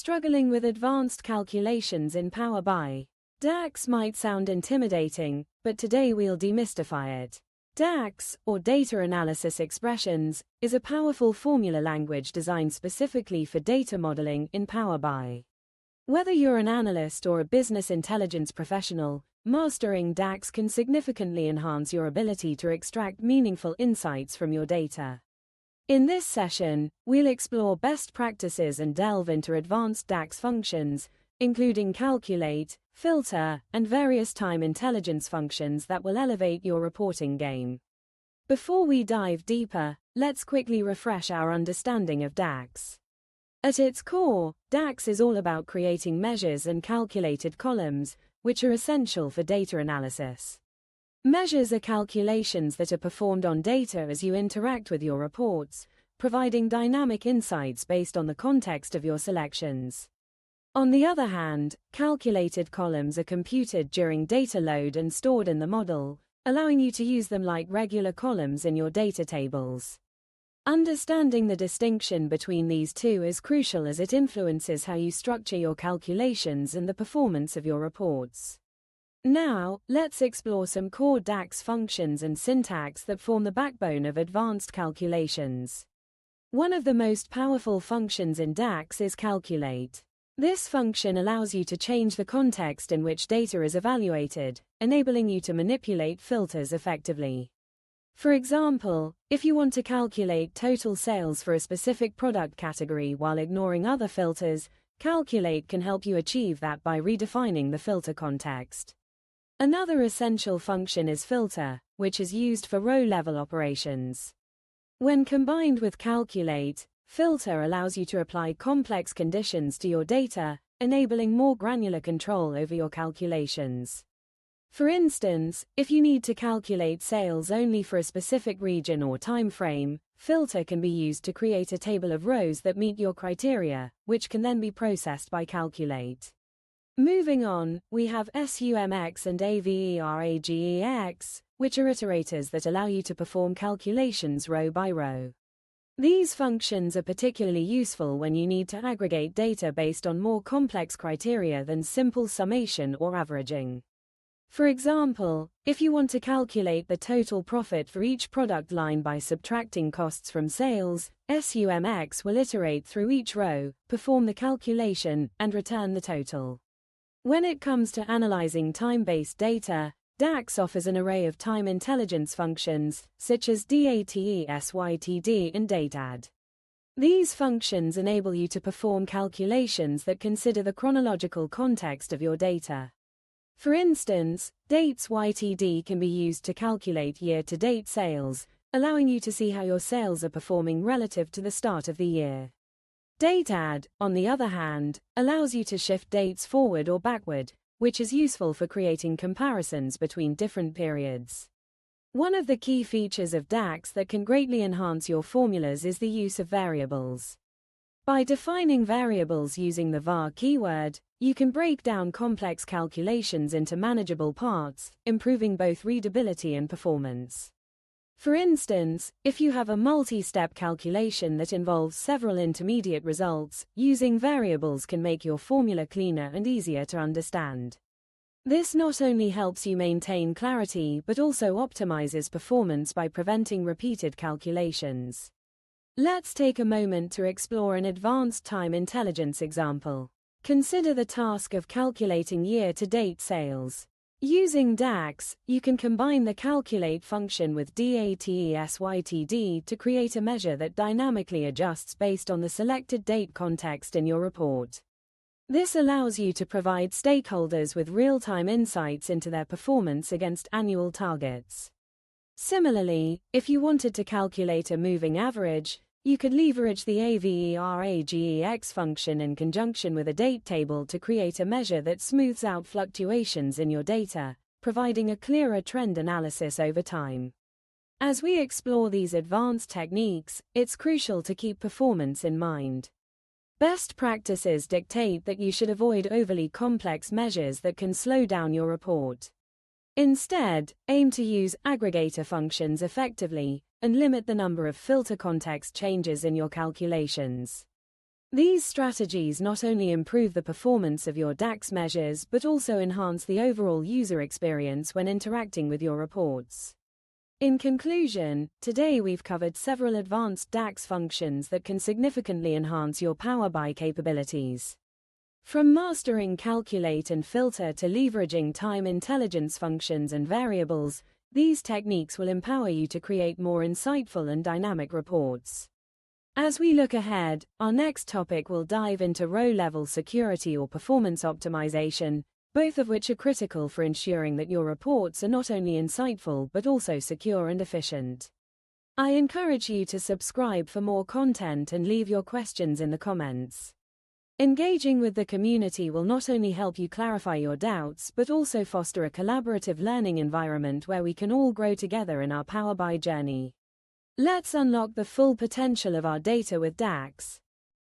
Struggling with advanced calculations in Power BI. DAX might sound intimidating, but today we'll demystify it. DAX, or Data Analysis Expressions, is a powerful formula language designed specifically for data modeling in Power BI. Whether you're an analyst or a business intelligence professional, mastering DAX can significantly enhance your ability to extract meaningful insights from your data. In this session, we'll explore best practices and delve into advanced DAX functions, including calculate, filter, and various time intelligence functions that will elevate your reporting game. Before we dive deeper, let's quickly refresh our understanding of DAX. At its core, DAX is all about creating measures and calculated columns, which are essential for data analysis. Measures are calculations that are performed on data as you interact with your reports, providing dynamic insights based on the context of your selections. On the other hand, calculated columns are computed during data load and stored in the model, allowing you to use them like regular columns in your data tables. Understanding the distinction between these two is crucial as it influences how you structure your calculations and the performance of your reports. Now, let's explore some core DAX functions and syntax that form the backbone of advanced calculations. One of the most powerful functions in DAX is calculate. This function allows you to change the context in which data is evaluated, enabling you to manipulate filters effectively. For example, if you want to calculate total sales for a specific product category while ignoring other filters, calculate can help you achieve that by redefining the filter context. Another essential function is filter, which is used for row-level operations. When combined with calculate, filter allows you to apply complex conditions to your data, enabling more granular control over your calculations. For instance, if you need to calculate sales only for a specific region or time frame, filter can be used to create a table of rows that meet your criteria, which can then be processed by calculate. Moving on, we have SUMX and AVERAGEX, which are iterators that allow you to perform calculations row by row. These functions are particularly useful when you need to aggregate data based on more complex criteria than simple summation or averaging. For example, if you want to calculate the total profit for each product line by subtracting costs from sales, SUMX will iterate through each row, perform the calculation, and return the total. When it comes to analyzing time-based data, DAX offers an array of time intelligence functions, such as DATESYTD and DATEAD. These functions enable you to perform calculations that consider the chronological context of your data. For instance, DATESYTD can be used to calculate year-to-date sales, allowing you to see how your sales are performing relative to the start of the year. DATEAD, on the other hand, allows you to shift dates forward or backward, which is useful for creating comparisons between different periods. One of the key features of DAX that can greatly enhance your formulas is the use of variables. By defining variables using the var keyword, you can break down complex calculations into manageable parts, improving both readability and performance. For instance, if you have a multi-step calculation that involves several intermediate results, using variables can make your formula cleaner and easier to understand. This not only helps you maintain clarity but also optimizes performance by preventing repeated calculations. Let's take a moment to explore an advanced time intelligence example. Consider the task of calculating year-to-date sales. Using DAX, you can combine the calculate function with DATESYTD to create a measure that dynamically adjusts based on the selected date context in your report. This allows you to provide stakeholders with real-time insights into their performance against annual targets. Similarly, if you wanted to calculate a moving average, you could leverage the AVERAGEX function in conjunction with a date table to create a measure that smooths out fluctuations in your data, providing a clearer trend analysis over time. As we explore these advanced techniques, it's crucial to keep performance in mind. Best practices dictate that you should avoid overly complex measures that can slow down your report. Instead, aim to use aggregator functions effectively, and limit the number of filter context changes in your calculations. These strategies not only improve the performance of your DAX measures but also enhance the overall user experience when interacting with your reports. In conclusion, today we've covered several advanced DAX functions that can significantly enhance your Power BI capabilities. From mastering calculate and filter to leveraging time intelligence functions and variables, these techniques will empower you to create more insightful and dynamic reports. As we look ahead, our next topic will dive into row-level security or performance optimization, both of which are critical for ensuring that your reports are not only insightful but also secure and efficient. I encourage you to subscribe for more content and leave your questions in the comments. Engaging with the community will not only help you clarify your doubts but also foster a collaborative learning environment where we can all grow together in our Power BI journey. Let's unlock the full potential of our data with DAX.